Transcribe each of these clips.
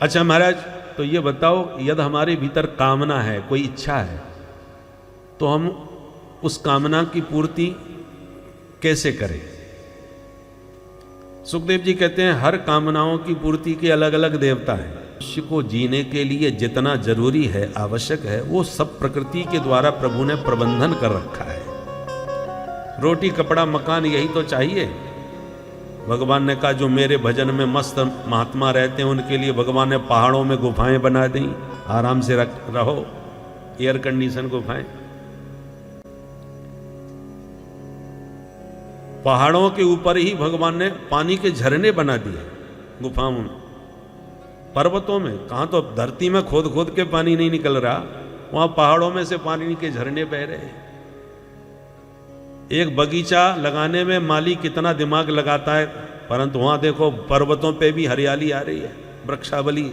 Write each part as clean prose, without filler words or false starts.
अच्छा महाराज, तो ये बताओ, यदि हमारे भीतर कामना है, कोई इच्छा है, तो हम उस कामना की पूर्ति कैसे करें? सुखदेव जी कहते हैं हर कामनाओं की पूर्ति के अलग अलग देवता हैं। मनुष्य को जीने के लिए जितना जरूरी है, आवश्यक है, वो सब प्रकृति के द्वारा प्रभु ने प्रबंधन कर रखा है। रोटी कपड़ा मकान यही तो चाहिए। भगवान ने कहा जो मेरे भजन में मस्त महात्मा रहते हैं उनके लिए भगवान ने पहाड़ों में गुफाएं बना दी, आराम से रहो, एयर कंडीशन गुफाएं। पहाड़ों के ऊपर ही भगवान ने पानी के झरने बना दिए गुफाओं में। पर्वतों में कहां, तो धरती में खोद खोद के पानी नहीं निकल रहा, वहां पहाड़ों में से पानी के झरने बह रहे हैं। एक बगीचा लगाने में माली कितना दिमाग लगाता है, परंतु वहां देखो पर्वतों पे भी हरियाली आ रही है, वृक्षावली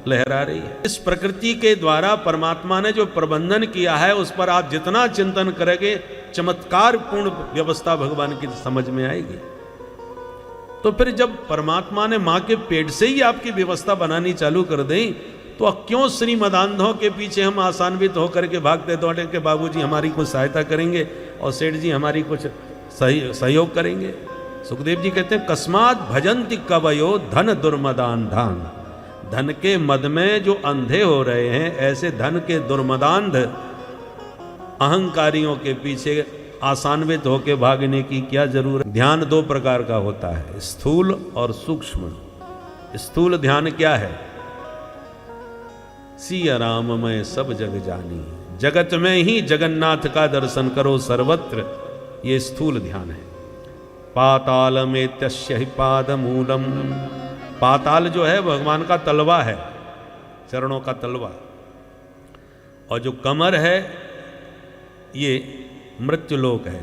लहरा रही है। इस प्रकृति के द्वारा परमात्मा ने जो प्रबंधन किया है उस पर आप जितना चिंतन करेंगे, चमत्कार पूर्ण व्यवस्था भगवान की समझ में आएगी। तो फिर जब परमात्मा ने मां के पेट से ही आपकी व्यवस्था बनानी चालू कर दी, तो क्यों श्रीमदांधों के पीछे हम आसान्वित होकर के भागते दौड़े कि बाबूजी हमारी कुछ सहायता करेंगे और सेठ जी हमारी कुछ सहयोग करेंगे। सुखदेव जी कहते हैं कस्मात भजन्ति कवयो धन दुर्मदान धान। धन के मद में जो अंधे हो रहे हैं, ऐसे धन के दुर्मदांध अहंकारियों के पीछे आसान्वित होकर भागने की क्या जरूरत। ध्यान दो प्रकार का होता है, स्थूल और सूक्ष्म। स्थूल ध्यान क्या है? सिया राम मैं सब जग जानी, जगत में ही जगन्नाथ का दर्शन करो सर्वत्र, ये स्थूल ध्यान है। पाताल में तस्य ही पाद मूलम। पाताल जो है भगवान का तलवा है, चरणों का तलवा, और जो कमर है ये मृत्युलोक है,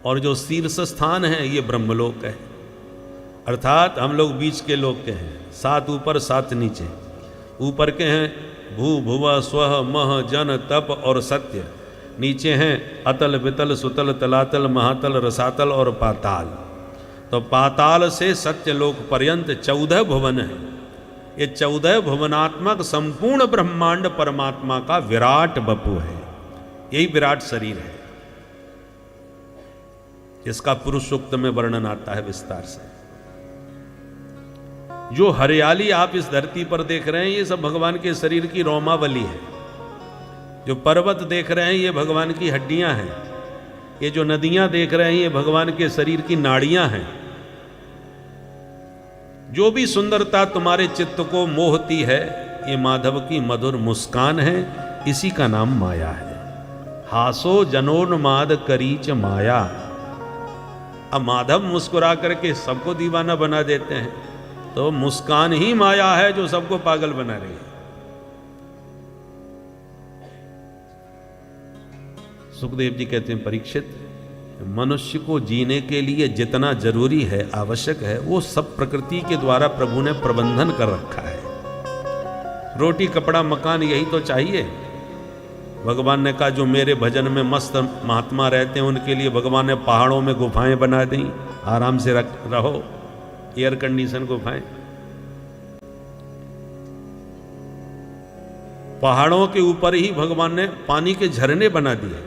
और जो शीर्ष स्थान है ये ब्रह्मलोक है। अर्थात हम लोग बीच के लोक के हैं, 7 ऊपर 7 नीचे। ऊपर के हैं भू भुव स्व मह जन तप और सत्य, नीचे हैं अतल वितल सुतल तलातल महातल रसातल और पाताल। तो पाताल से सत्यलोक पर्यंत 14 भुवन है। ये 14 भुवनात्मक संपूर्ण ब्रह्मांड परमात्मा का विराट बपू है, यही विराट शरीर है, इसका पुरुष सूक्त में वर्णन आता है विस्तार से। जो हरियाली आप इस धरती पर देख रहे हैं ये सब भगवान के शरीर की रोमावली है। जो पर्वत देख रहे हैं ये भगवान की हड्डियां हैं। ये जो नदियां देख रहे हैं ये भगवान के शरीर की नाड़ियां हैं। जो भी सुंदरता तुम्हारे चित्त को मोहती है ये माधव की मधुर मुस्कान है, इसी का नाम माया है। हासो जनोन्माद करीच माया। अब माधव मुस्कुरा करके सबको दीवाना बना देते हैं, तो मुस्कान ही माया है जो सबको पागल बना रही है। सुखदेव जी कहते हैं परीक्षित, मनुष्य को जीने के लिए जितना जरूरी है, आवश्यक है, वो सब प्रकृति के द्वारा प्रभु ने प्रबंधन कर रखा है। रोटी कपड़ा मकान यही तो चाहिए। भगवान ने कहा जो मेरे भजन में मस्त महात्मा रहते हैं उनके लिए भगवान ने पहाड़ों में गुफाएं बना दी, आराम से रहो, एयर कंडीशन गुफाएं। पहाड़ों के ऊपर ही भगवान ने पानी के झरने बना दिए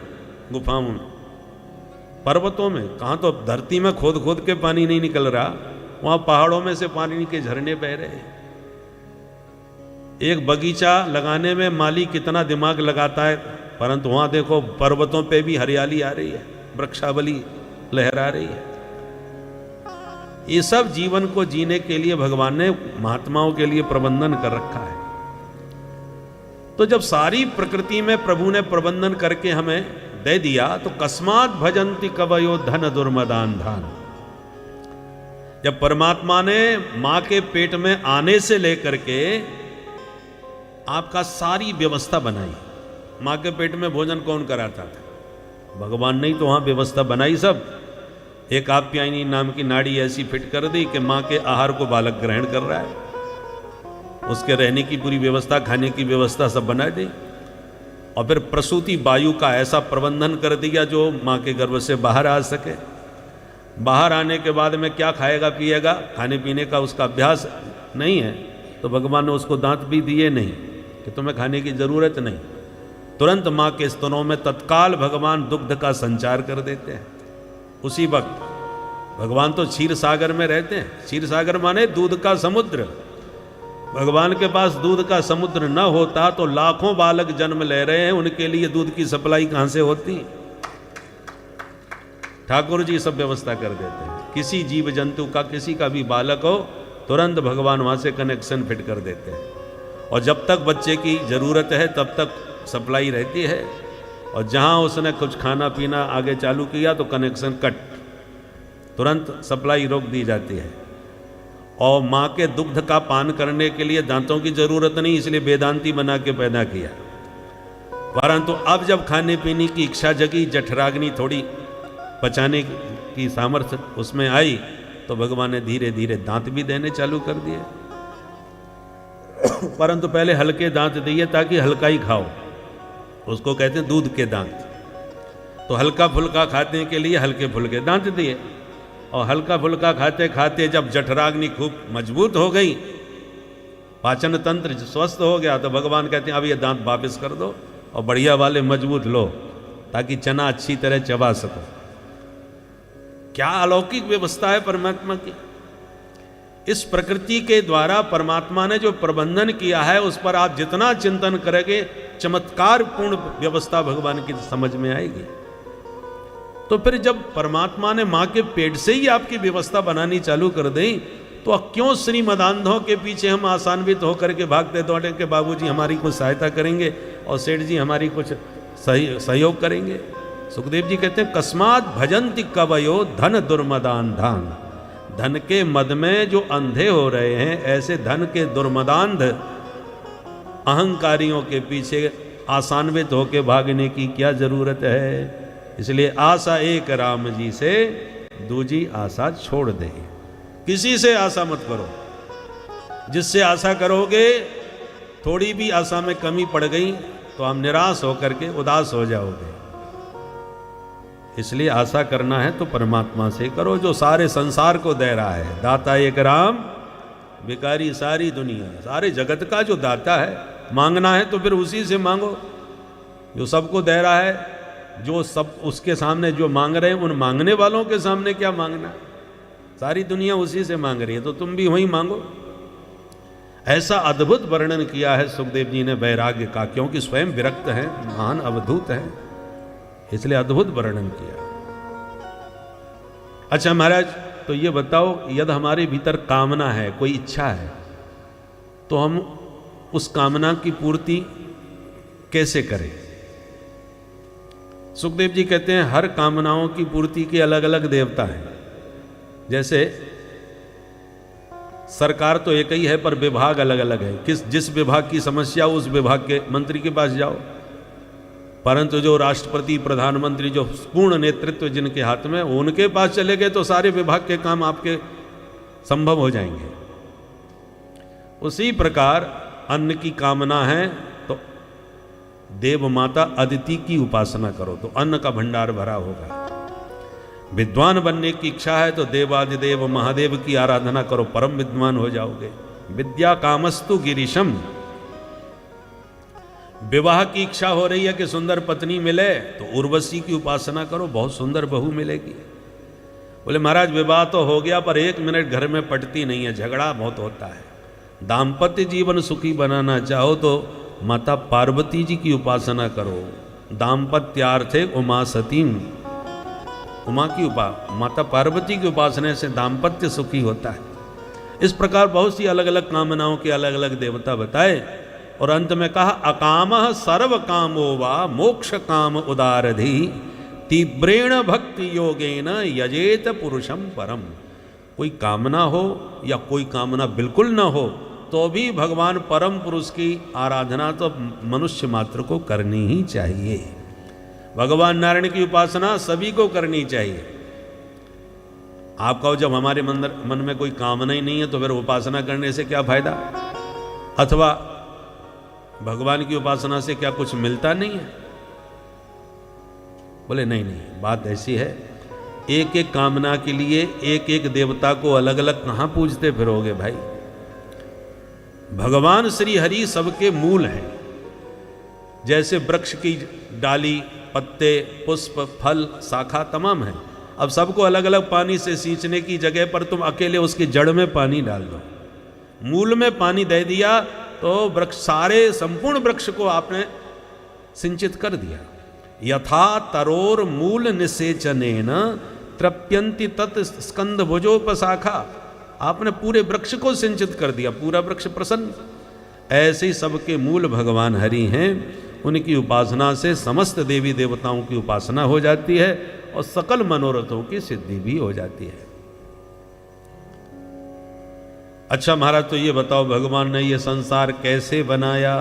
गुफाओं में। पर्वतों में कहां, तो धरती में खोद खोद के पानी नहीं निकल रहा, वहां पहाड़ों में से पानी के झरने बह रहे हैं। एक बगीचा लगाने में माली कितना दिमाग लगाता है, परंतु वहां देखो पर्वतों पे भी हरियाली आ रही है, वृक्षावली लहरा रही है। ये सब जीवन को जीने के लिए भगवान ने महात्माओं के लिए प्रबंधन कर रखा है। तो जब सारी प्रकृति में प्रभु ने प्रबंधन करके हमें दे दिया, तो कस्मात भजन्ति कवयो धन दुर्मदान धान। जब परमात्मा ने मां के पेट में आने से लेकर के आपका सारी व्यवस्था बनाई। मां के पेट में भोजन कौन कराता था? भगवान ने ही तो वहां व्यवस्था बनाई सब। एक आप्यायनी नाम की नाड़ी ऐसी फिट कर दी कि मां के आहार को बालक ग्रहण कर रहा है, उसके रहने की पूरी व्यवस्था, खाने की व्यवस्था सब बना दी। और फिर प्रसूति वायु का ऐसा प्रबंधन कर दिया जो मां के गर्भ से बाहर आ सके। बाहर आने के बाद में क्या खाएगा पिएगा, खाने पीने का उसका अभ्यास नहीं है, तो भगवान ने उसको दांत भी दिए नहीं कि तुम्हें खाने की जरूरत नहीं। तुरंत माँ के स्तनों में तत्काल भगवान दुग्ध का संचार कर देते हैं। उसी वक्त भगवान तो क्षीर सागर में रहते हैं। क्षीर सागर माने दूध का समुद्र। भगवान के पास दूध का समुद्र न होता तो लाखों बालक जन्म ले रहे हैं, उनके लिए दूध की सप्लाई कहां से होती? ठाकुर जी सब व्यवस्था कर देते हैं। किसी जीव जंतु का, किसी का भी बालक हो, तुरंत भगवान वहां से कनेक्शन फिट कर देते हैं। और जब तक बच्चे की जरूरत है तब तक सप्लाई रहती है, और जहां उसने कुछ खाना पीना आगे चालू किया तो कनेक्शन कट, तुरंत सप्लाई रोक दी जाती है। और माँ के दुग्ध का पान करने के लिए दांतों की जरूरत नहीं, इसलिए वेदांती बना के पैदा किया। परंतु अब जब खाने पीने की इच्छा जगी, जठराग्नि थोड़ी पचाने की सामर्थ्य उसमें आई, तो भगवान ने धीरे धीरे दांत भी देने चालू कर दिए। परंतु पहले हल्के दांत दिए ताकि हल्का ही खाओ, उसको कहते हैं दूध के दांत। तो हल्का फुल्का खाने के लिए हल्के फुल्के दांत दिए, और हल्का फुल्का खाते खाते जब जठराग्नि खूब मजबूत हो गई, पाचन तंत्र स्वस्थ हो गया, तो भगवान कहते हैं अब ये दांत वापस कर दो और बढ़िया वाले मजबूत लो, ताकि चना अच्छी तरह चबा सको। क्या अलौकिक व्यवस्था है परमात्मा की। इस प्रकृति के द्वारा परमात्मा ने जो प्रबंधन किया है, उस पर आप जितना चिंतन करेंगे, चमत्कार पूर्ण व्यवस्था भगवान की समझ में आएगी। तो फिर जब परमात्मा ने माँ के पेट से ही आपकी व्यवस्था बनानी चालू कर दी, तो क्यों श्रीमदांधों के पीछे हम आसान्वित होकर के भागते दौड़े कि बाबूजी हमारी कुछ सहायता करेंगे और सेठ जी हमारी कुछ सहयोग करेंगे। सुखदेव जी कहते हैं कस्मात भजंति कवयो धन दुर्मदान धान। धन के मद में जो अंधे हो रहे हैं, ऐसे धन के दुर्मदांध अहंकारियों के पीछे आसान्वित होकर भागने की क्या जरूरत है। इसलिए आशा एक राम जी से, दूजी आशा छोड़ दे। किसी से आशा मत करो। जिससे आशा करोगे, थोड़ी भी आशा में कमी पड़ गई तो हम निराश होकर के उदास हो जाओगे। इसलिए आशा करना है तो परमात्मा से करो, जो सारे संसार को दे रहा है। दाता एक राम, भिखारी सारी दुनिया। सारे जगत का जो दाता है, मांगना है तो फिर उसी से मांगो जो सबको दे रहा है। जो सब उसके सामने जो मांग रहे हैं, उन मांगने वालों के सामने क्या मांगना। सारी दुनिया उसी से मांग रही है, तो तुम भी वही मांगो। ऐसा अद्भुत वर्णन किया है सुखदेव जी ने वैराग्य का, क्योंकि स्वयं विरक्त हैं, महान अवधूत हैं, इसलिए अद्भुत वर्णन किया। अच्छा महाराज, तो ये बताओ, यदि हमारे भीतर कामना है, कोई इच्छा है, तो हम उस कामना की पूर्ति कैसे करें। सुखदेव जी कहते हैं हर कामनाओं की पूर्ति के अलग अलग देवता हैं। जैसे सरकार तो एक ही है, पर विभाग अलग अलग है। जिस विभाग की समस्या, उस विभाग के मंत्री के पास जाओ। परंतु जो राष्ट्रपति, प्रधानमंत्री, जो पूर्ण नेतृत्व जिनके हाथ में, उनके पास चले गए तो सारे विभाग के काम आपके संभव हो जाएंगे। उसी प्रकार अन्न की कामना है तो देव माता अदिति की उपासना करो, तो अन्न का भंडार भरा होगा। विद्वान बनने की इच्छा है तो देवादिदेव महादेव की आराधना करो, परम विद्वान हो जाओगे। विद्या कामस्तु गिरीशम। विवाह की इच्छा हो रही है कि सुंदर पत्नी मिले, तो उर्वशी की उपासना करो, बहुत सुंदर बहू मिलेगी। बोले महाराज विवाह तो हो गया, पर 1 मिनट घर में पटती नहीं है, झगड़ा बहुत होता है। दाम्पत्य जीवन सुखी बनाना चाहो तो माता पार्वती जी की उपासना करो। दाम्पत्यार्थे उमा सतीम। उमा की माता पार्वती की उपासना से दाम्पत्य सुखी होता है। इस प्रकार बहुत सी अलग अलग कामनाओं के अलग अलग देवता बताए, और अंत में कहा अकामः सर्व कामो वा मोक्ष काम उदारधि तीव्रेण भक्ति योगेन यजेत पुरुषम परम। कोई कामना हो या कोई कामना बिल्कुल न हो, तो भी भगवान परम पुरुष की आराधना तो मनुष्य मात्र को करनी ही चाहिए। भगवान नारायण की उपासना सभी को करनी चाहिए। आप कहो जब हमारे मन में कोई कामना ही नहीं है तो फिर उपासना करने से क्या फायदा, अथवा भगवान की उपासना से क्या कुछ मिलता नहीं है। बोले नहीं नहीं, बात ऐसी है, एक एक कामना के लिए एक एक देवता को अलग अलग कहां पूजते फिरोगे भाई। भगवान श्री हरि सबके मूल हैं। जैसे वृक्ष की डाली, पत्ते, पुष्प, फल, शाखा तमाम है। अब सबको अलग अलग पानी से सींचने की जगह पर तुम अकेले उसकी जड़ में पानी डाल दो, मूल में पानी दे दिया तो वृक्ष, सारे संपूर्ण वृक्ष को आपने सिंचित कर दिया। यथा तरोर मूल निसेचनेन तृप्यंति तत् स्कंद भुजोपशाखा, आपने पूरे वृक्ष को सिंचित कर दिया, पूरा वृक्ष प्रसन्न। ऐसे ही सबके मूल भगवान हरि हैं। उनकी उपासना से समस्त देवी देवताओं की उपासना हो जाती है और सकल मनोरथों की सिद्धि भी हो जाती है। अच्छा महाराज, तो ये बताओ भगवान ने ये संसार कैसे बनाया?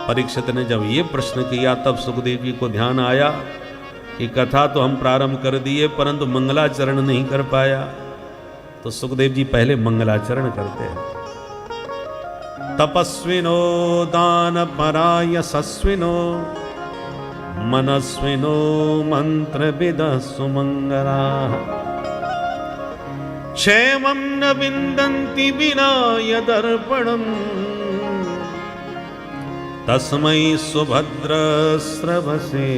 परीक्षित ने जब ये प्रश्न किया तब सुखदेव जी को ध्यान आया कि कथा तो हम प्रारंभ कर दिए परंतु मंगलाचरण नहीं कर पाया। तो सुखदेव जी पहले मंगलाचरण करते हैं। तपस्विनो दान पराय सस्विनो मनस्विनो मंत्र विद सुमंगला क्षेमं न विन्दन्ति विना यदर्पणम् तस्मै सुभद्र स्रवसे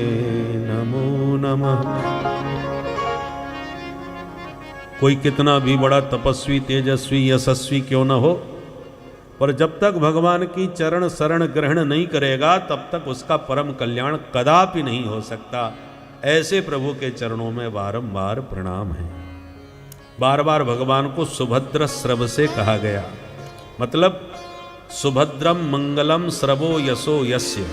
नमो नमः। कोई कितना भी बड़ा तपस्वी, तेजस्वी, यशस्वी क्यों न हो, पर जब तक भगवान की चरण शरण ग्रहण नहीं करेगा तब तक उसका परम कल्याण कदापि नहीं हो सकता। ऐसे प्रभु के चरणों में बारंबार प्रणाम है। बार बार भगवान को सुभद्र स्रव से कहा गया, मतलब सुभद्रम मंगलम स्रवो यशो यस्य,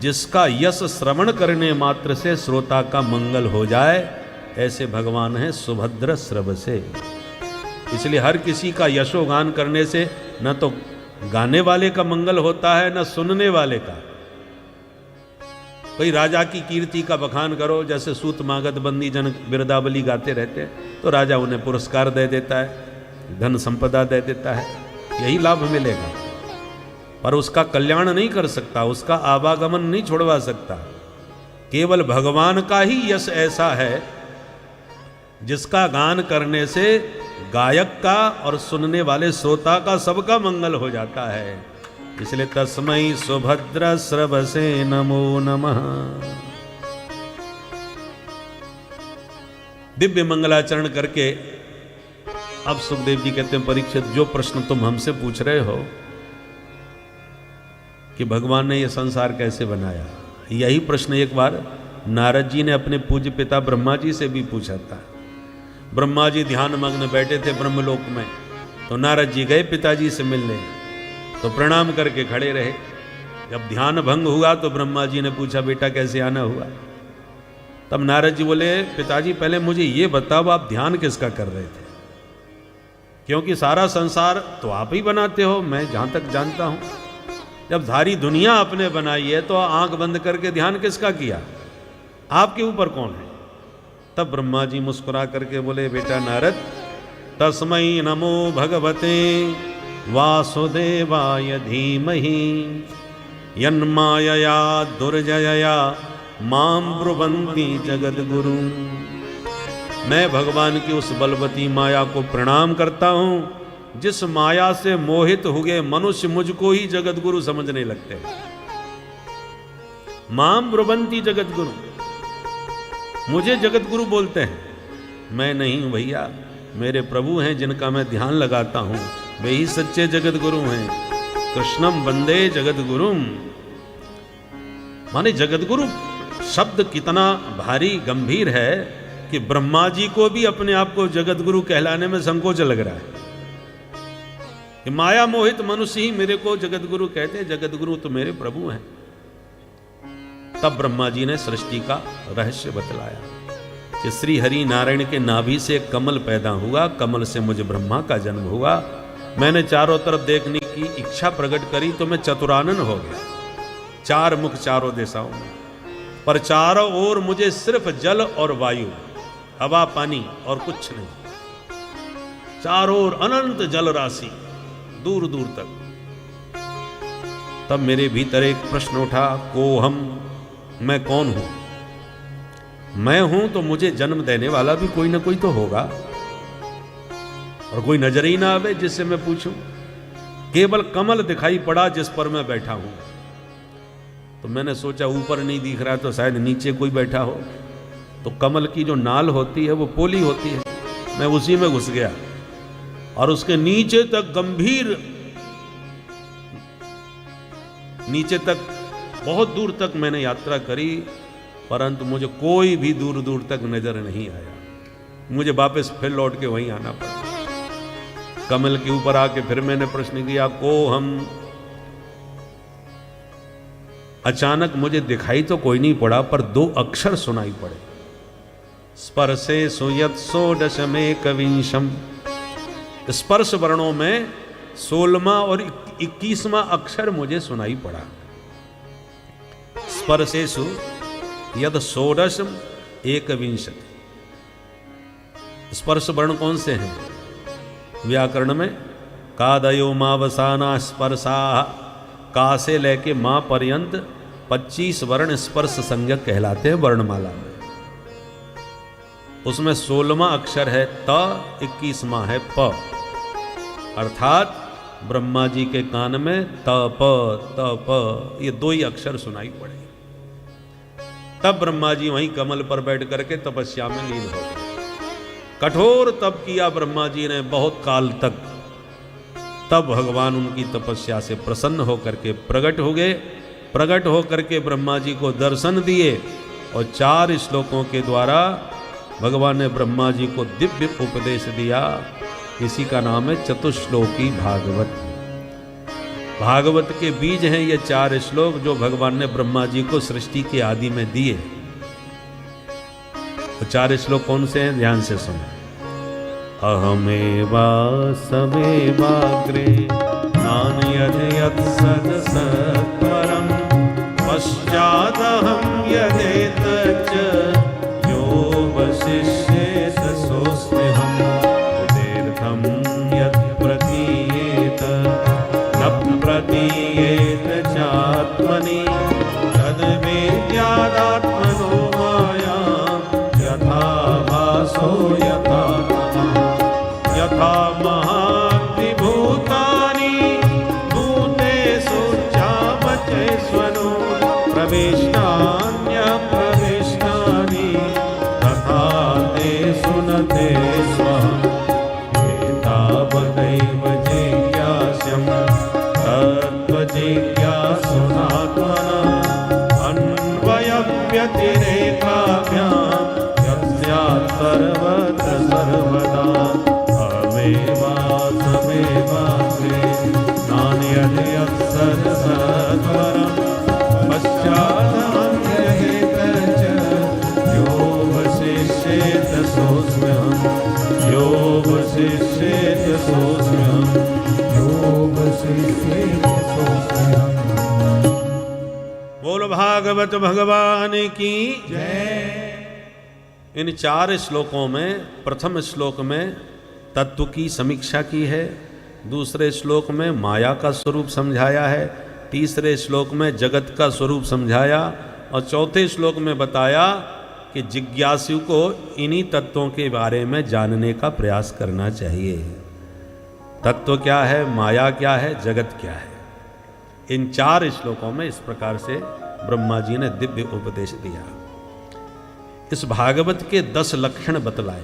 जिसका यश श्रवण करने मात्र से श्रोता का मंगल हो जाए, ऐसे भगवान हैं सुभद्र स्रव से। इसलिए हर किसी का यशोगान करने से न तो गाने वाले का मंगल होता है न सुनने वाले का। कोई राजा की कीर्ति का बखान करो, जैसे सूत मागध बंदी जन बिरदावली गाते रहते हैं तो राजा उन्हें पुरस्कार दे देता है, धन संपदा दे देता है, यही लाभ मिलेगा। पर उसका कल्याण नहीं कर सकता, उसका आवागमन नहीं छुड़वा सकता। केवल भगवान का ही यश ऐसा है जिसका गान करने से गायक का और सुनने वाले श्रोता का सबका मंगल हो जाता है। इसलिए तस्मै सुभद्र स्रवसे नमो नमः। दिव्य मंगलाचरण करके अब सुखदेव जी कहते हैं, परीक्षित जो प्रश्न तुम हमसे पूछ रहे हो कि भगवान ने यह संसार कैसे बनाया, यही प्रश्न एक बार नारद जी ने अपने पूज्य पिता ब्रह्मा जी से भी पूछा था। ब्रह्मा जी ध्यान मग्न बैठे थे ब्रह्मलोक में, तो नारद जी गए पिताजी से मिलने, तो प्रणाम करके खड़े रहे। जब ध्यान भंग हुआ तो ब्रह्मा जी ने पूछा, बेटा कैसे आना हुआ? तब नारद जी बोले, पिताजी पहले मुझे ये बताओ आप ध्यान किसका कर रहे थे, क्योंकि सारा संसार तो आप ही बनाते हो, मैं जहां तक जानता हूं। जब सारी दुनिया आपने बनाई है तो आंख बंद करके ध्यान किसका किया? आपके ऊपर कौन है? तब ब्रह्मा जी मुस्कुरा करके बोले, बेटा नारद, तस्मै नमो भगवते वासुदेवाय धीमहि यन्मायया दुर्जयया मां ब्रुवन्ति जगद्गुरु। मैं भगवान की उस बलवती माया को प्रणाम करता हूं जिस माया से मोहित हुए मनुष्य मुझको ही जगद्गुरु समझने लगते हैं। मां ब्रुवन्ति जगद्गुरु, मुझे जगतगुरु बोलते हैं। मैं नहीं हूं भैया, मेरे प्रभु हैं जिनका मैं ध्यान लगाता हूं, वे ही सच्चे जगतगुरु हैं। कृष्णम वंदे जगतगुरुम। माने जगतगुरु शब्द कितना भारी गंभीर है कि ब्रह्मा जी को भी अपने आप को जगतगुरु कहलाने में संकोच लग रहा है कि माया मोहित मनुष्य ही मेरे को जगतगुरु कहते हैं, जगतगुरु तो मेरे प्रभु हैं। तब ब्रह्मा जी ने सृष्टि का रहस्य बतलाया कि श्री हरि नारायण के नाभि से एक कमल पैदा हुआ, कमल से मुझे ब्रह्मा का जन्म हुआ। मैंने चारों तरफ देखने की इच्छा प्रकट करी तो मैं चतुरानन हो गया, चार मुख चारों दिशाओं में, पर चारों ओर मुझे सिर्फ जल और वायु, हवा पानी और कुछ नहीं, चारों ओर अनंत जल राशि दूर दूर तक। तब मेरे भीतर एक प्रश्न उठा, को हम, मैं कौन हूं? मैं हूं तो मुझे जन्म देने वाला भी कोई ना कोई तो होगा, और कोई नजर ही ना आवे जिससे मैं पूछूं। केवल कमल दिखाई पड़ा जिस पर मैं बैठा हूं। तो मैंने सोचा ऊपर नहीं दिख रहा तो शायद नीचे कोई बैठा हो। तो कमल की जो नाल होती है वो पोली होती है, मैं उसी में घुस गया और उसके नीचे तक गंभीर, नीचे तक बहुत दूर तक मैंने यात्रा करी, परंतु मुझे कोई भी दूर दूर तक नजर नहीं आया। मुझे वापस फिर लौट के वहीं आना पड़ा। कमल के ऊपर आके फिर मैंने प्रश्न किया, को हम। अचानक मुझे दिखाई तो कोई नहीं पड़ा, पर 2 अक्षर सुनाई पड़े। स्पर्शे सुयत षोडश में कविंशम। स्पर्श वर्णों में 16वां और 21वां अक्षर मुझे सुनाई पड़ा। स्पर्शेषु यद षोडशम एकविंशति। स्पर्श वर्ण कौन से हैं व्याकरण में? कादयो मावसाना स्पर्शा। का से लेके मां पर्यंत 25 वर्ण स्पर्श संज्ञक कहलाते हैं वर्णमाला में। उसमें 16वां अक्षर है त, 21वां है प। अर्थात ब्रह्मा जी के कान में तप तप ये 2 ही अक्षर सुनाई पड़े। तब ब्रह्मा जी वहीं कमल पर बैठ करके तपस्या में लीन हो गए। कठोर तप किया ब्रह्मा जी ने बहुत काल तक। तब भगवान उनकी तपस्या से प्रसन्न होकर के प्रकट हो गए। प्रकट होकर के ब्रह्मा जी को दर्शन दिए और 4 श्लोकों के द्वारा भगवान ने ब्रह्मा जी को दिव्य उपदेश दिया। इसी का नाम है चतुश्लोकी भागवत। भागवत के बीज हैं ये 4 श्लोक जो भगवान ने ब्रह्मा जी को सृष्टि के आदि में दिए। वो 4 श्लोक कौन से हैं? ध्यान से सुनो। अहमेवा समेवाग्रे नान्यद् यत्सदसत्परं पश्चादहं यदेतच्च यो वशिष्येत सोऽस्म्यहं तीर्थं यत् प्रतीयेत न प्रतीयेत चात्मनि तद्वेद्यादात्मनो मायां यथा भासो यथा यथा महात्रिभूतानि भूतेषु चावचेष्वनु प्रविष्टान्यप्रविष्टानि तथा तेषु न तेष्वहम् एतावदैव जिज्ञास्यं तत्त्वजिज्ञासुनात्मना अन्वयव्यतिरेकाभ्यां यस्यात् सर्वत्र सर्वदा अहमेवासमेवाग्रे नान्यद् यत्सदसत्परं पश्चादहं यदेतच्च यो वशिष्येत सोऽस्म्यहं यो वशिष्येत सोऽस्म्यहं यो वशिष्येत सोऽस्म्यहं। बोल भागवत भगवान की जय। इन 4 श्लोकों में प्रथम श्लोक में तत्व की समीक्षा की है, दूसरे श्लोक में माया का स्वरूप समझाया है, तीसरे श्लोक में जगत का स्वरूप समझाया और चौथे श्लोक में बताया कि जिज्ञासु को इन्हीं तत्वों के बारे में जानने का प्रयास करना चाहिए। तत्व क्या है, माया क्या है, जगत क्या है। इन 4 श्लोकों में इस प्रकार से ब्रह्मा जी ने दिव्य उपदेश दिया। इस भागवत के 10 लक्षण बतलाए।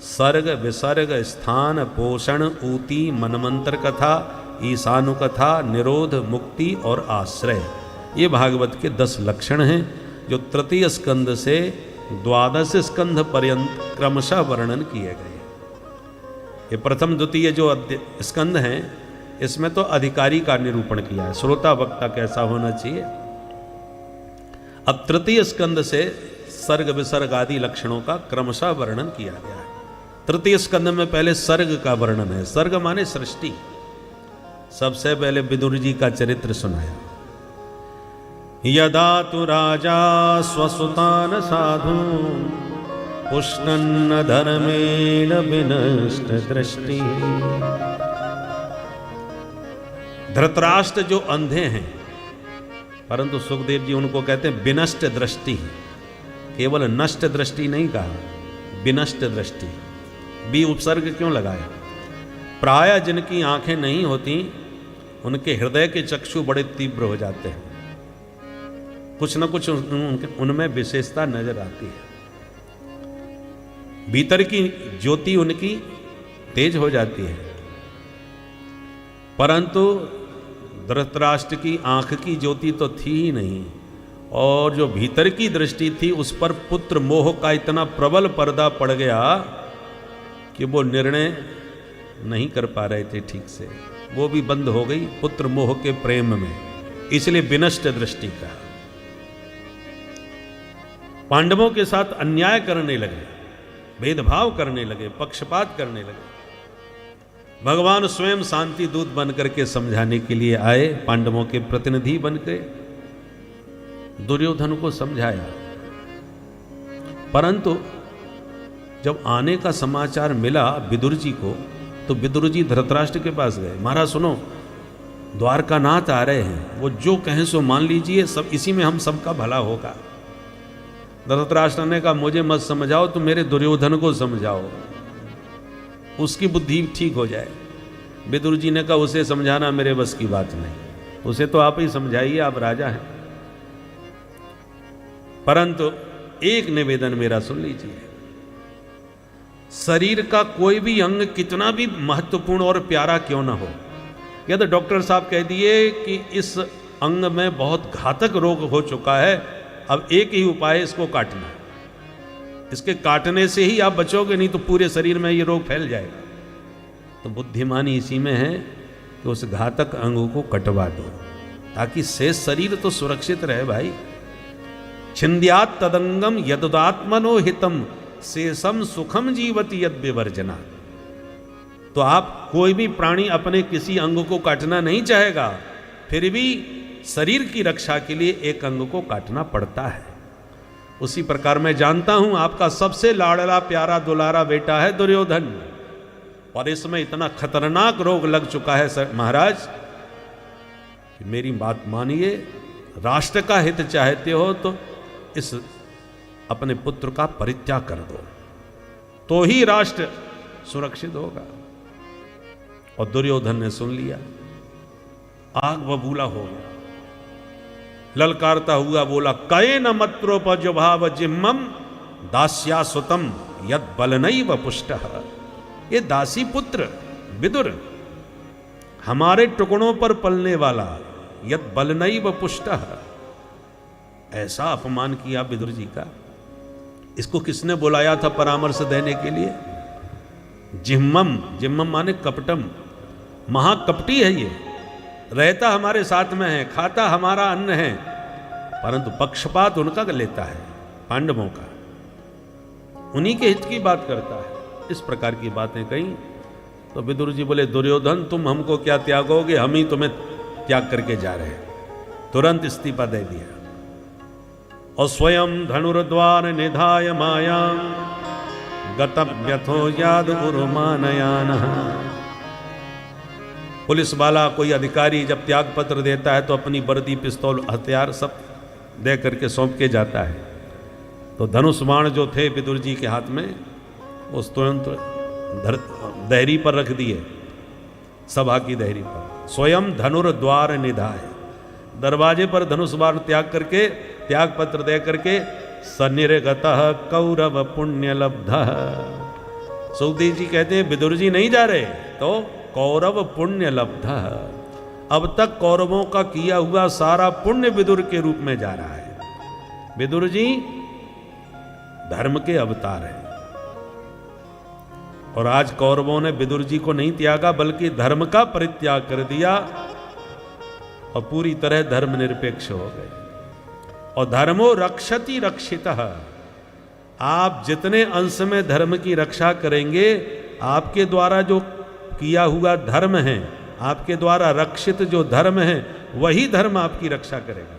सर्ग, विसर्ग, स्थान, पोषण, ऊति, मनमंत्र कथा, ईशानु कथा, निरोध, मुक्ति और आश्रय। ये भागवत के 10 लक्षण हैं जो तृतीय स्कंद से 12 स्कंध पर्यंत क्रमशः वर्णन किए गए। ये प्रथम द्वितीय जो स्कंद हैं इसमें तो अधिकारी का निरूपण किया है, श्रोता वक्ता कैसा होना चाहिए। अब तृतीय स्कंद से सर्ग विसर्ग आदि लक्षणों का क्रमशः वर्णन किया गया है। तृतीय स्कंद में पहले सर्ग का वर्णन है। सर्ग माने सृष्टि। सबसे पहले विदुर जी का चरित्र सुनाया। यदा तु राजा स्वसुतान साधु पुष्णन्न धर्मेण विनष्ट दृष्टि। धृतराष्ट्र जो अंधे हैं, परंतु सुखदेव जी उनको कहते हैं विनष्ट दृष्टि। केवल नष्ट दृष्टि नहीं कहा, विनष्ट दृष्टि। बी उपसर्ग क्यों लगाया? प्राय जिनकी आंखें नहीं होती उनके हृदय के चक्षु बड़े तीव्र हो जाते हैं, कुछ न कुछ उनमें विशेषता नजर आती है, भीतर की ज्योति उनकी तेज हो जाती है। परंतु धृतराष्ट्र की आंख की ज्योति तो थी ही नहीं, और जो भीतर की दृष्टि थी उस पर पुत्र मोह का इतना प्रबल पर्दा पड़ गया कि वो निर्णय नहीं कर पा रहे थे ठीक से, वो भी बंद हो गई पुत्र मोह के प्रेम में, इसलिए विनष्ट दृष्टि का। पांडवों के साथ अन्याय करने लगे, भेदभाव करने लगे, पक्षपात करने लगे। भगवान स्वयं शांति दूत बनकर के समझाने के लिए आए, पांडवों के प्रतिनिधि बनकर दुर्योधन को समझाया। परंतु जब आने का समाचार मिला विदुर जी को, तो विदुर जी धृतराष्ट्र के पास गए, महाराज सुनो, द्वारकानाथ आ रहे हैं, वो जो कहें सो मान लीजिए, सब इसी में हम सबका भला होगा। धृतराष्ट्र ने कहा मुझे मत समझाओ, तुम मेरे दुर्योधन को समझाओ, उसकी बुद्धि ठीक हो जाए। विदुर जी ने कहा उसे समझाना मेरे बस की बात नहीं, उसे तो आप ही समझाइए, आप राजा हैं। परंतु एक निवेदन मेरा सुन लीजिए, शरीर का कोई भी अंग कितना भी महत्वपूर्ण और प्यारा क्यों ना हो, या तो डॉक्टर साहब कह दिए कि इस अंग में बहुत घातक रोग हो चुका है, अब एक ही उपाय है इसको काटना, इसके काटने से ही आप बचोगे, नहीं तो पूरे शरीर में ये रोग फैल जाएगा। तो बुद्धिमानी इसी में है कि उस घातक अंग को कटवा दो, ताकि शेष शरीर तो सुरक्षित रहे भाई। छिंद्यात तदंगम यदुदात्मनो हितम शेषम सुखम जीवति यद विवर्जना। तो आप कोई भी प्राणी अपने किसी अंग को काटना नहीं चाहेगा, फिर भी शरीर की रक्षा के लिए एक अंग को काटना पड़ता है। उसी प्रकार मैं जानता हूं आपका सबसे लाडला प्यारा दुलारा बेटा है दुर्योधन, और इसमें इतना खतरनाक रोग लग चुका है महाराज कि मेरी बात मानिए, राष्ट्र का हित चाहते हो तो इस अपने पुत्र का परित्याग कर दो, तो ही राष्ट्र सुरक्षित होगा। और दुर्योधन ने सुन लिया, आग बबूला हो गया, ललकारता हुआ बोला, कये न मत्रोपजुभाव जिम्मम दास्या सुतम यद बलनैव पुष्टः। ये दासी पुत्र विदुर, हमारे टुकड़ों पर पलने वाला, यद बलनैव पुष्टः, ऐसा अपमान किया विदुर जी का। इसको किसने बुलाया था परामर्श देने के लिए? जिम्मम, जिम्मम माने कपटम, महाकपटी है ये, रहता हमारे साथ में है, खाता हमारा अन्न है, परंतु पक्षपात उनका लेता है, पांडवों का, उन्हीं के हित की बात करता है। इस प्रकार की बातें कही तो विदुर जी बोले, दुर्योधन तुम हमको क्या त्यागोगे, हम ही तुम्हें त्याग करके जा रहे हैं। तुरंत इस्तीफा दे दिया और स्वयं धनुर्द्वार निधाय मायां गतव्यथो याद उर्मानयानः। पुलिस वाला कोई अधिकारी जब त्याग पत्र देता है तो अपनी वर्दी, पिस्तौल, हथियार सब दे करके सौंप के जाता है। तो धनुष बाण जो थे विदुर जी के हाथ में, उस तुरंत दहरी पर रख दिए, सभा की दहरी पर। स्वयं धनुर्द्वार निधाय, दरवाजे पर धनुष बाण त्याग करके, त्याग पत्र दे करके, सनिर्गतः कौरव पुण्य लब्धः। सुखदेव जी कहते हैं विदुर जी नहीं जा रहे, तो कौरव पुण्य लब्धः, अब तक कौरवों का किया हुआ सारा पुण्य विदुर के रूप में जा रहा है। विदुर जी धर्म के अवतार हैं, और आज कौरवों ने विदुर जी को नहीं त्यागा, बल्कि धर्म का परित्याग कर दिया और पूरी तरह धर्मनिरपेक्ष हो गए। और धर्मो रक्षति रक्षितः, आप जितने अंश में धर्म की रक्षा करेंगे, आपके द्वारा जो किया हुआ धर्म है, आपके द्वारा रक्षित जो धर्म है, वही धर्म आपकी रक्षा करेगा।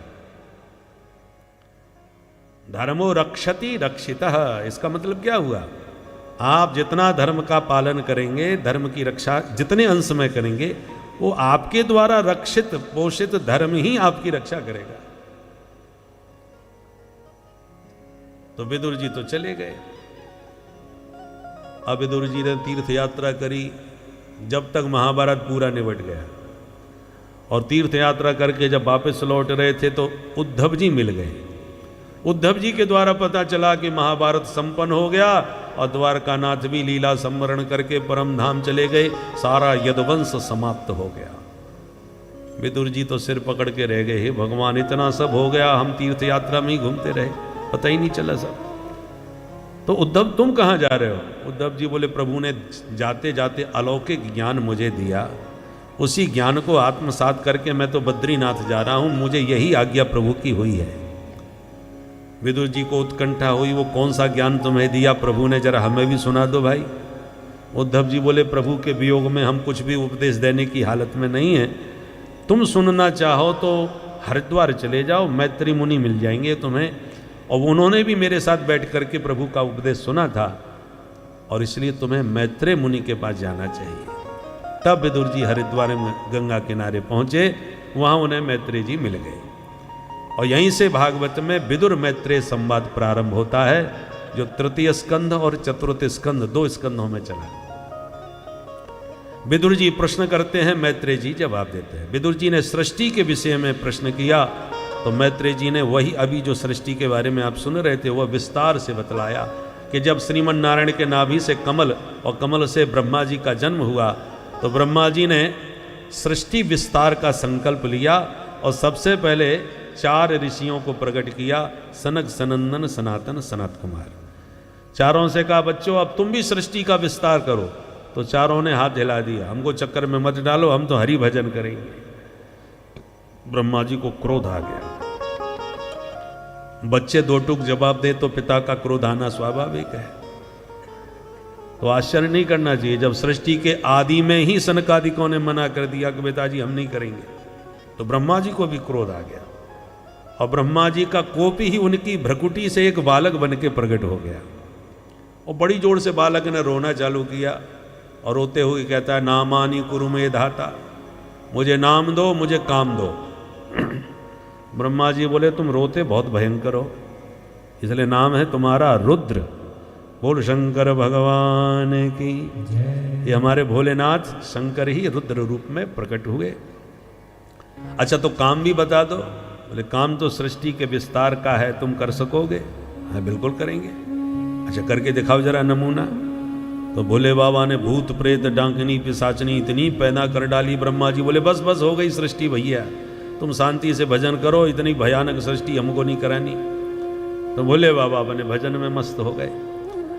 धर्मो रक्षति रक्षितः, इसका मतलब क्या हुआ? आप जितना धर्म का पालन करेंगे, धर्म की रक्षा जितने अंश में करेंगे, वो आपके द्वारा रक्षित पोषित धर्म ही आपकी रक्षा करेगा। तो विदुर जी तो चले गए। अब विदुर जी ने तीर्थ यात्रा करी, जब तक महाभारत पूरा निबट गया। और तीर्थ यात्रा करके जब वापस लौट रहे थे तो उद्धव जी मिल गए। उद्धव जी के द्वारा पता चला कि महाभारत संपन्न हो गया और द्वारकानाथ भी लीला संवरण करके परम धाम चले गए, सारा यदुवंश समाप्त हो गया। विदुर जी तो सिर पकड़ के रह गए, हे भगवान इतना सब हो गया, हम तीर्थ यात्रा में ही घूमते रहे, पता ही नहीं चला सब। तो उद्धव तुम कहाँ जा रहे हो? उद्धव जी बोले प्रभु ने जाते जाते अलौकिक ज्ञान मुझे दिया, उसी ज्ञान को आत्मसात करके मैं तो बद्रीनाथ जा रहा हूं, मुझे यही आज्ञा प्रभु की हुई है। विदुर जी को उत्कंठा हुई, वो कौन सा ज्ञान तुम्हें दिया प्रभु ने, जरा हमें भी सुना दो भाई। उद्धव जी बोले प्रभु के वियोग में हम कुछ भी उपदेश देने की हालत में नहीं है, तुम सुनना चाहो तो हरिद्वार चले जाओ, मैत्री मुनि मिल जाएंगे तुम्हें, और उन्होंने भी मेरे साथ बैठ करके प्रभु का उपदेश सुना था, और इसलिए तुम्हें मैत्रेय मुनि के पास जाना चाहिए। तब विदुर जी हरिद्वार में गंगा किनारे पहुंचे, वहां उन्हें मैत्रेय जी मिल गए, और यहीं से भागवत में विदुर मैत्रेय संवाद प्रारंभ होता है, जो तृतीय स्कंध और चतुर्थ स्कंध 2 स्कंधों में चला। विदुर जी प्रश्न करते हैं, मैत्रेय जी जवाब देते हैं। विदुर जी ने सृष्टि के विषय में प्रश्न किया तो मैत्रेय जी ने वही अभी जो सृष्टि के बारे में आप सुन रहे थे वह विस्तार से बतलाया कि जब श्रीमन नारायण के नाभि से कमल और कमल से ब्रह्मा जी का जन्म हुआ तो ब्रह्मा जी ने सृष्टि विस्तार का संकल्प लिया और सबसे पहले 4 ऋषियों को प्रकट किया, सनक सनंदन सनातन सनत कुमार। चारों से कहा बच्चों अब तुम भी सृष्टि का विस्तार करो, तो चारों ने हाथ हिला दिया, हमको चक्कर में मत डालो, हम तो हरि भजन करेंगे। ब्रह्मा जी को क्रोध आ गया। बच्चे 2 टूक जवाब दे तो पिता का क्रोध आना स्वाभाविक है। तो आश्चर्य नहीं करना चाहिए, जब सृष्टि के आदि में ही सनकादिकों ने मना कर दिया कि पिताजी हम नहीं करेंगे, तो ब्रह्मा जी को भी क्रोध आ गया, और ब्रह्मा जी का कोप ही उनकी भ्रकुटी से एक बालक बन के प्रकट हो गया, और बड़ी जोर से बालक ने रोना चालू किया और रोते हुए कहता है नामानी कुरुमे धाता, मुझे नाम दो, मुझे काम दो। ब्रह्मा जी बोले तुम रोते बहुत भयंकर हो, इसलिए नाम है तुम्हारा रुद्र। बोल शंकर भगवान की। ये हमारे भोलेनाथ शंकर ही रुद्र रूप में प्रकट हुए। अच्छा तो काम भी बता दो। बोले काम तो सृष्टि के विस्तार का है, तुम कर सकोगे? हाँ बिल्कुल करेंगे। अच्छा करके दिखाओ जरा नमूना। तो भोले बाबा ने भूत प्रेत डांकनी पिशाचनी इतनी पैदा कर डाली। ब्रह्मा जी बोले बस बस हो गई सृष्टि भैया, तुम शांति से भजन करो, इतनी भयानक सृष्टि हमको नहीं करानी। तो भोले बाबा अपने भजन में मस्त हो गए।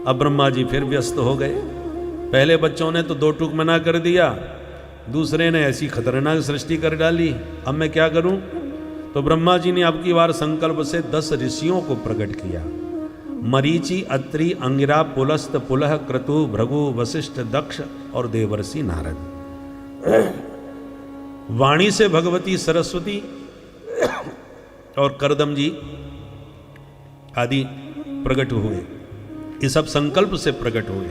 अब ब्रह्मा जी फिर व्यस्त हो गए। पहले बच्चों ने तो 2 टूक मना कर दिया, दूसरे ने ऐसी खतरनाक सृष्टि कर डाली, अब मैं क्या करूं? तो ब्रह्मा जी ने अब की बार संकल्प से 10 ऋषियों को प्रकट किया। मरीचि, अत्रि, अंगिरा, पुलस्त, पुलह, क्रतु, भृगु, वशिष्ठ, दक्ष और देवर्षि नारद। वाणी से भगवती सरस्वती और करदम जी आदि प्रकट हुए। ये सब संकल्प से प्रकट हुए।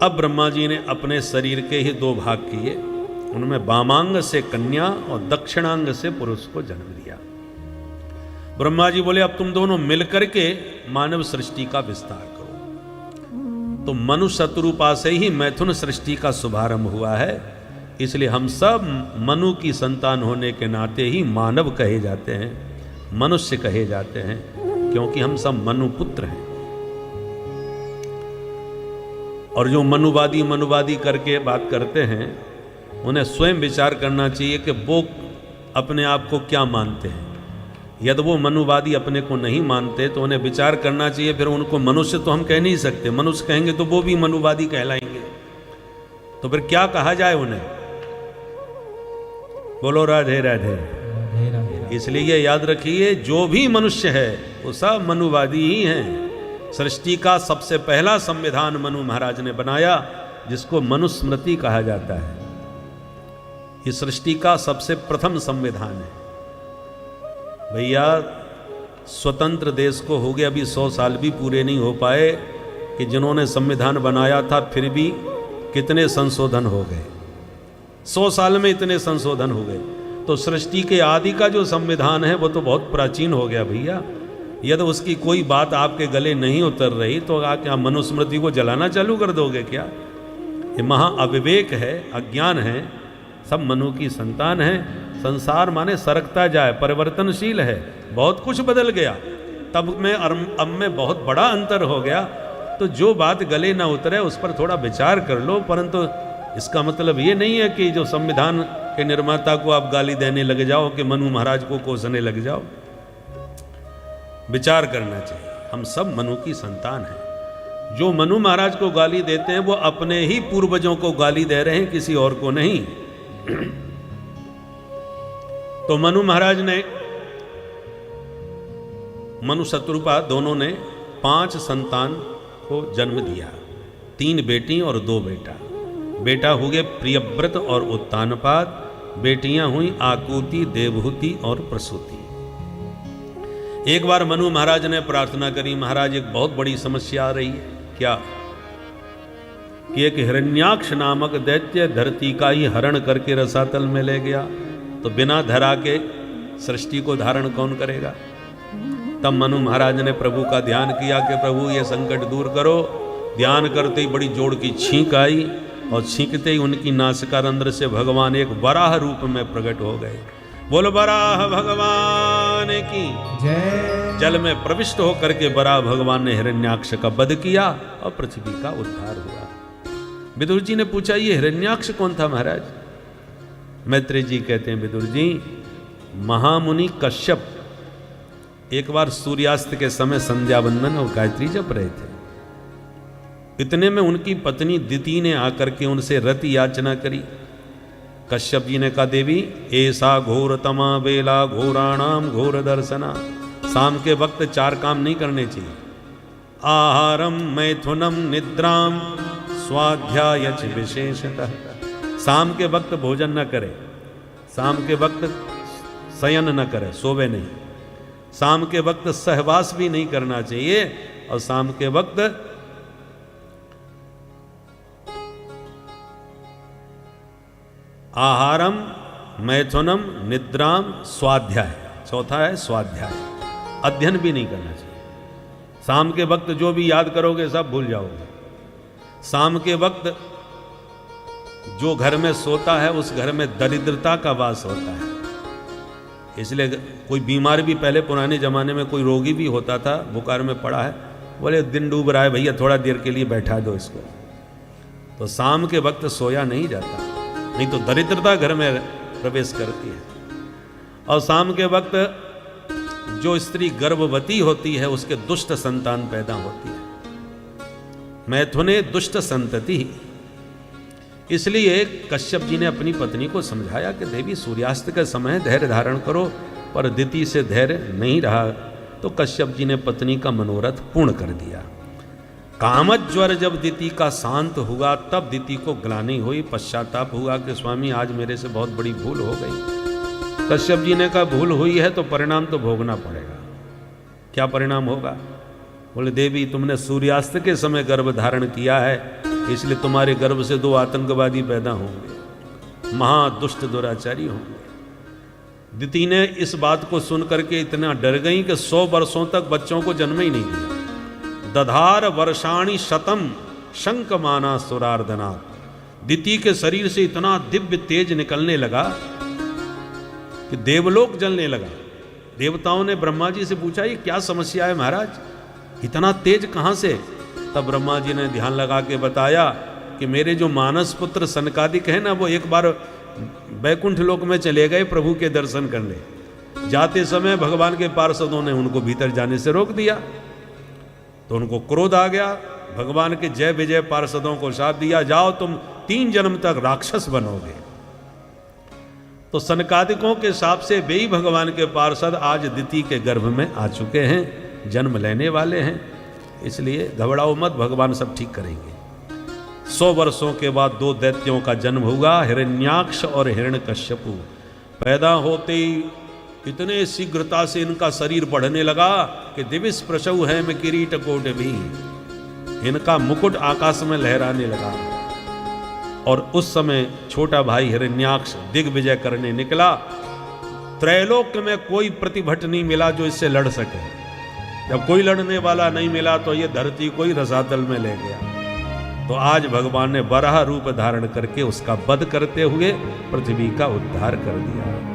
अब ब्रह्मा जी ने अपने शरीर के ही 2 भाग किए, उनमें वामांग से कन्या और दक्षिणांग से पुरुष को जन्म दिया। ब्रह्मा जी बोले अब तुम दोनों मिलकर के मानव सृष्टि का विस्तार करो। तो मनु शत्रुपा से ही मैथुन सृष्टि का शुभारंभ हुआ है, इसलिए हम सब मनु की संतान होने के नाते ही मानव कहे जाते हैं, मनुष्य कहे जाते हैं, क्योंकि हम सब मनुपुत्र हैं। और जो मनुवादी करके बात करते हैं, उन्हें स्वयं विचार करना चाहिए कि वो अपने आप को क्या मानते हैं। यदि वो मनुवादी अपने को नहीं मानते तो उन्हें विचार करना चाहिए, फिर उनको मनुष्य तो हम कह नहीं सकते, मनुष्य कहेंगे तो वो भी मनुवादी कहलाएंगे, तो फिर क्या कहा जाए उन्हें? बोलो राधे राधे। इसलिए ये याद रखिए, जो भी मनुष्य है वो सब मनुवादी ही हैं। सृष्टि का सबसे पहला संविधान मनु महाराज ने बनाया, जिसको मनुस्मृति कहा जाता है। ये सृष्टि का सबसे प्रथम संविधान है। भैया स्वतंत्र देश को हो गए अभी 100 साल भी पूरे नहीं हो पाए कि जिन्होंने संविधान बनाया था फिर भी कितने संशोधन हो गए। 100 साल में इतने संशोधन हो गए। तो सृष्टि के आदि का जो संविधान है वो तो बहुत प्राचीन हो गया भैया। यदि उसकी कोई बात आपके गले नहीं उतर रही तो क्या मनुस्मृति को जलाना चालू कर दोगे क्या? ये महा अविवेक है, अज्ञान है। सब मनु की संतान है। संसार माने सरकता जाए, परिवर्तनशील है, बहुत कुछ बदल गया। तब में अब में बहुत बड़ा अंतर हो गया। तो जो बात गले ना उतरे उस पर थोड़ा विचार कर लो, परंतु इसका मतलब ये नहीं है कि जो संविधान के निर्माता को आप गाली देने लग जाओ, कि मनु महाराज को कोसने लग जाओ। विचार करना चाहिए। हम सब मनु की संतान हैं। जो मनु महाराज को गाली देते हैं वो अपने ही पूर्वजों को गाली दे रहे हैं, किसी और को नहीं। तो मनु महाराज ने, मनु शत्रुपा दोनों ने 5 संतान को जन्म दिया, 3 बेटी और 2 बेटा। बेटा हुए प्रियव्रत और उत्तानपाद, बेटियां हुई आकुति, देवहूति और प्रसूति। एक बार मनु महाराज ने प्रार्थना करी, महाराज एक बहुत बड़ी समस्या आ रही है। क्या? कि एक हिरण्याक्ष नामक दैत्य धरती का ही हरण करके रसातल में ले गया, तो बिना धरा के सृष्टि को धारण कौन करेगा? तब मनु महाराज ने प्रभु का ध्यान किया कि प्रभु ये संकट दूर करो। ध्यान करते ही बड़ी जोर की छींक आई, और छींकते ही उनकी नासिका रंध्र से भगवान एक वराह रूप में प्रकट हो गए। बोल वराह भगवान की जय। जल में प्रविष्ट होकर के वराह भगवान ने हिरण्याक्ष का वध किया और पृथ्वी का उद्धार हुआ। विदुर जी ने पूछा, ये हिरण्याक्ष कौन था महाराज? मैत्रेय जी कहते हैं, विदुर जी, महामुनि कश्यप एक बार सूर्यास्त के समय संध्या वंदन और गायत्री जप रहे थे। इतने में उनकी पत्नी दिति ने आकर के उनसे रति याचना करी। कश्यप जी ने कहा, देवी ऐसा घोर तमा बेला घोराणाम घोर दर्शना। शाम के वक्त 4 काम नहीं करने चाहिए। आहारम मैथुनम निद्राम स्वाध्याय विशेषतः। शाम के वक्त भोजन न करे, शाम के वक्त शयन न करे, सोवे नहीं। शाम के वक्त सहवास भी नहीं करना चाहिए, और शाम के वक्त आहारम मैथुनम निद्राम स्वाध्याय, चौथा है स्वाध्याय, अध्ययन भी नहीं करना चाहिए। शाम के वक्त जो भी याद करोगे सब भूल जाओगे। शाम के वक्त जो घर में सोता है उस घर में दरिद्रता का वास होता है। इसलिए कोई बीमार भी, पहले पुराने ज़माने में कोई रोगी भी होता था, बुखार में पड़ा है, बोले दिन डूब रहा है भैया थोड़ा देर के लिए बैठा दो इसको। तो शाम के वक्त सोया नहीं जाता, नहीं तो दरिद्रता घर में प्रवेश करती है। और शाम के वक्त जो स्त्री गर्भवती होती है उसके दुष्ट संतान पैदा होती है। मैथुने दुष्ट संतति। इसलिए कश्यप जी ने अपनी पत्नी को समझाया कि देवी सूर्यास्त के समय धैर्य धारण करो, पर दिति से धैर्य नहीं रहा। तो कश्यप जी ने पत्नी का मनोरथ पूर्ण कर दिया। कामज्वर जब दिति का शांत हुआ तब दिति को ग्लानि हुई, पश्चाताप हुआ कि स्वामी आज मेरे से बहुत बड़ी भूल हो गई। कश्यप जी ने कहा, भूल हुई है तो परिणाम तो भोगना पड़ेगा। क्या परिणाम होगा? बोले, देवी तुमने सूर्यास्त के समय गर्भ धारण किया है, इसलिए तुम्हारे गर्भ से 2 आतंकवादी पैदा होंगे, महादुष्ट दुराचारी होंगे। दिति ने इस बात को सुनकर के इतना डर गई कि 100 वर्षों तक बच्चों को जन्म ही नहीं दिया। दधार वर्षाणी शतम शंक माना सुरार्दना। दिति के शरीर से इतना दिव्य तेज निकलने लगा कि देवलोक जलने लगा। देवताओं ने ब्रह्मा जी से पूछा, ये क्या समस्या है महाराज, इतना तेज कहां से? तब ब्रह्मा जी ने ध्यान लगा के बताया कि मेरे जो मानस पुत्र सनकादिक है ना, वो एक बार वैकुंठ लोक में चले गए प्रभु के दर्शन करने। जाते समय भगवान के पार्षदों ने उनको भीतर जाने से रोक दिया, तो उनको क्रोध आ गया। भगवान के जय विजय पार्षदों को शाप दिया, जाओ तुम 3 जन्म तक राक्षस बनोगे। तो सनकादिकों के शाप से वे ही भगवान के पार्षद आज दिति के गर्भ में आ चुके हैं, जन्म लेने वाले हैं। इसलिए घबराओ मत, भगवान सब ठीक करेंगे। 100 वर्षों के बाद 2 दैत्यों का जन्म हुआ, हिरण्याक्ष और हिरण्यकश्यपु। पैदा होते ही इतने शीघ्रता से इनका शरीर बढ़ने लगा कि दिविस प्रसव है में किरीट कोट भी, इनका मुकुट आकाश में लहराने लगा। और उस समय छोटा भाई हिरण्याक्ष दिग्विजय करने निकला। त्रैलोक में कोई प्रतिभट नहीं मिला जो इससे लड़ सके। जब कोई लड़ने वाला नहीं मिला तो ये धरती को ही रसातल में ले गया। तो आज भगवान ने वराह रूप धारण करके उसका वध करते हुए पृथ्वी का उद्धार कर दिया।